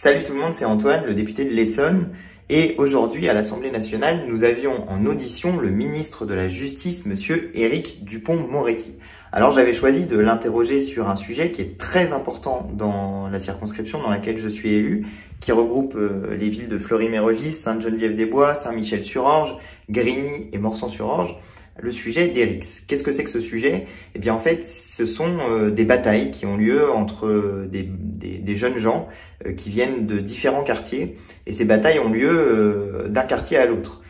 Salut tout le monde, c'est Antoine, le député de l'Essonne. Et aujourd'hui, à l'Assemblée nationale, nous avions en audition le ministre de la Justice, monsieur Éric Dupond-Moretti. Alors j'avais choisi de l'interroger sur un sujet qui est très important dans la circonscription dans laquelle je suis élu, qui regroupe les villes de Fleury-Mérogis, Sainte-Geneviève-des-Bois, Saint-Michel-sur-Orge, Grigny et Morsan-sur-Orge. Le sujet d'Erix. Qu'est-ce que c'est que ce sujet? Eh bien en fait, ce sont des batailles qui ont lieu entre des jeunes gens qui viennent de différents quartiers, et ces batailles ont lieu d'un quartier à l'autre.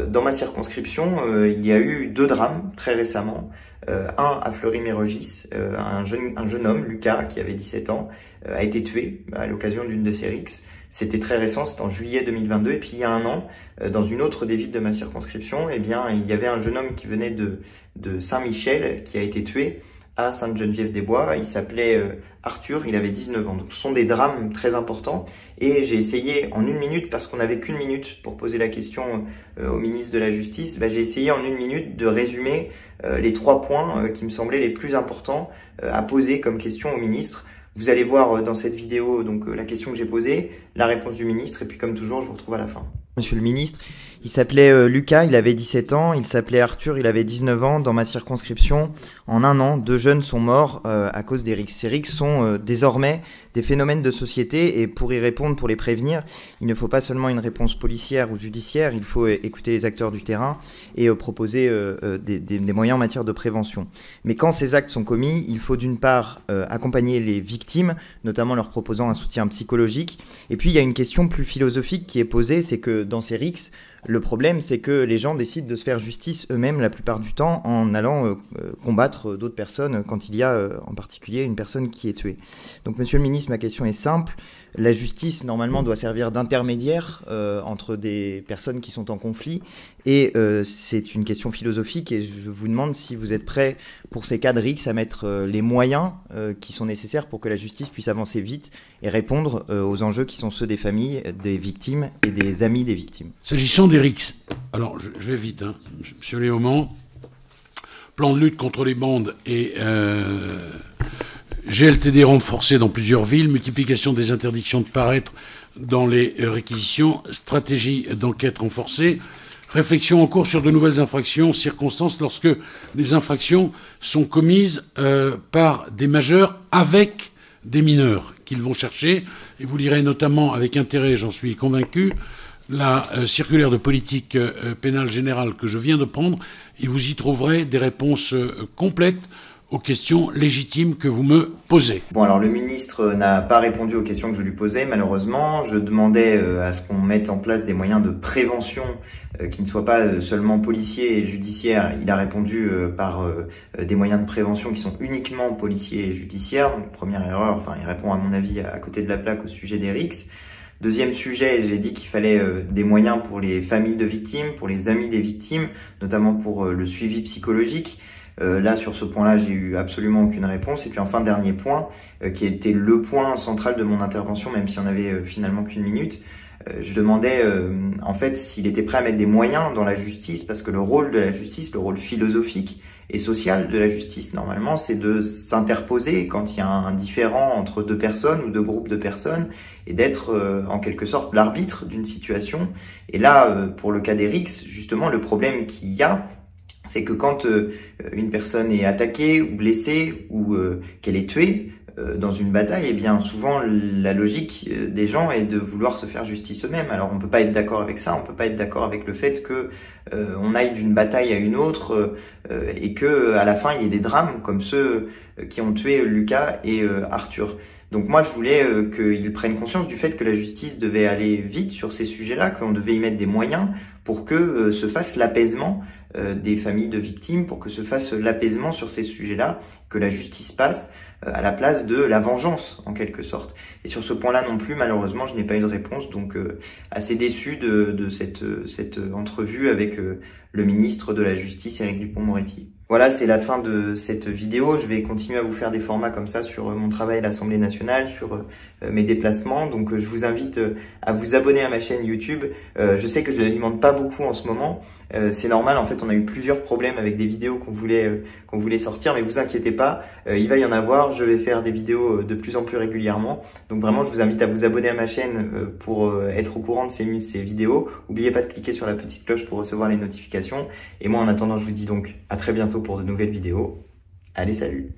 Dans ma circonscription, il y a eu 2 drames très récemment. Un à Fleury-Mérogis, un jeune homme, Lucas, qui avait 17 ans, a été tué à l'occasion d'une de ces rixes. C'était très récent, c'était en juillet 2022. Et puis il y a un an, dans une autre des villes de ma circonscription, eh bien il y avait un jeune homme qui venait de Saint-Michel qui a été tué à Sainte-Geneviève-des-Bois. Il s'appelait Arthur, il avait 19 ans. Donc ce sont des drames très importants. Et j'ai essayé en 1 minute, parce qu'on n'avait qu'1 minute pour poser la question au ministre de la Justice, j'ai essayé en 1 minute de résumer les 3 points qui me semblaient les plus importants à poser comme question au ministre. Vous allez voir dans cette vidéo donc la question que j'ai posée, la réponse du ministre, et puis comme toujours, je vous retrouve à la fin. Monsieur le ministre, il s'appelait Lucas, il avait 17 ans, il s'appelait Arthur, il avait 19 ans. Dans ma circonscription, en 1 an, 2 jeunes sont morts à cause des rixes. Ces rixes sont désormais des phénomènes de société, et pour y répondre, pour les prévenir, il ne faut pas seulement une réponse policière ou judiciaire, il faut écouter les acteurs du terrain et proposer des moyens en matière de prévention. Mais quand ces actes sont commis, il faut d'une part accompagner les victimes, notamment leur proposant un soutien psychologique. Et puis il y a une question plus philosophique qui est posée, c'est que dans ces rixes, le problème, c'est que les gens décident de se faire justice eux-mêmes la plupart du temps en allant combattre d'autres personnes quand il y a en particulier une personne qui est tuée. Donc, monsieur le ministre, ma question est simple. La justice, normalement, doit servir d'intermédiaire entre des personnes qui sont en conflit. Et c'est une question philosophique, et je vous demande si vous êtes prêt, pour ces cas de rixes, à mettre les moyens qui sont nécessaires pour que la justice puisse avancer vite et répondre aux enjeux qui sont ceux des familles, des victimes et des amis des victimes. S'agissant des rixes, alors je vais vite, hein. Monsieur Léaumont, plan de lutte contre les bandes et GLTD renforcé dans plusieurs villes, multiplication des interdictions de paraître dans les réquisitions, stratégie d'enquête renforcée, réflexion en cours sur de nouvelles infractions, circonstances lorsque les infractions sont commises par des majeurs avec des mineurs qu'ils vont chercher. Et vous lirez notamment avec intérêt, j'en suis convaincu, la circulaire de politique pénale générale que je viens de prendre, et vous y trouverez des réponses complètes aux questions légitimes que vous me posez. Bon, alors le ministre n'a pas répondu aux questions que je lui posais, malheureusement. Je demandais à ce qu'on mette en place des moyens de prévention qui ne soient pas seulement policiers et judiciaires. Il a répondu par des moyens de prévention qui sont uniquement policiers et judiciaires. Donc, première erreur, enfin il répond à mon avis à côté de la plaque au sujet des rixes. Deuxième sujet, j'ai dit qu'il fallait des moyens pour les familles de victimes, pour les amis des victimes, notamment pour le suivi psychologique. Là, sur ce point-là, j'ai eu absolument aucune réponse. Et puis enfin, dernier point, qui était le point central de mon intervention, même si on avait finalement qu'1 minute, je demandais en fait s'il était prêt à mettre des moyens dans la justice, parce que le rôle de la justice, le rôle philosophique et social de la justice, normalement, c'est de s'interposer quand il y a un différend entre 2 personnes ou 2 groupes de personnes, et d'être en quelque sorte l'arbitre d'une situation. Et là, pour le cas d'Erix, justement, le problème qu'il y a, c'est que quand une personne est attaquée ou blessée ou qu'elle est tuée dans une bataille, eh bien souvent la logique des gens est de vouloir se faire justice eux-mêmes. Alors on peut pas être d'accord avec ça, on peut pas être d'accord avec le fait que on aille d'une bataille à une autre et que à la fin il y ait des drames comme ceux qui ont tué Lucas et Arthur. Donc moi je voulais qu'ils prennent conscience du fait que la justice devait aller vite sur ces sujets-là, qu'on devait y mettre des moyens pour que se fasse l'apaisement des familles de victimes, pour que se fasse l'apaisement sur ces sujets-là, que la justice passe à la place de la vengeance, en quelque sorte. Et sur ce point-là non plus, malheureusement, je n'ai pas eu de réponse, donc assez déçu de cette entrevue avec le ministre de la Justice, Éric Dupond-Moretti. Voilà, c'est la fin de cette vidéo. Je vais continuer à vous faire des formats comme ça sur mon travail à l'Assemblée nationale, sur mes déplacements. Donc je vous invite à vous abonner à ma chaîne YouTube. Je sais que je ne l'alimente pas beaucoup en ce moment. C'est normal, en fait, on a eu plusieurs problèmes avec des vidéos qu'on voulait sortir, mais vous inquiétez pas, il va y en avoir. Je vais faire des vidéos de plus en plus régulièrement. Donc vraiment, je vous invite à vous abonner à ma chaîne pour être au courant de ces vidéos. N'oubliez pas de cliquer sur la petite cloche pour recevoir les notifications. Et moi, en attendant, je vous dis donc à très bientôt pour de nouvelles vidéos. Allez, salut!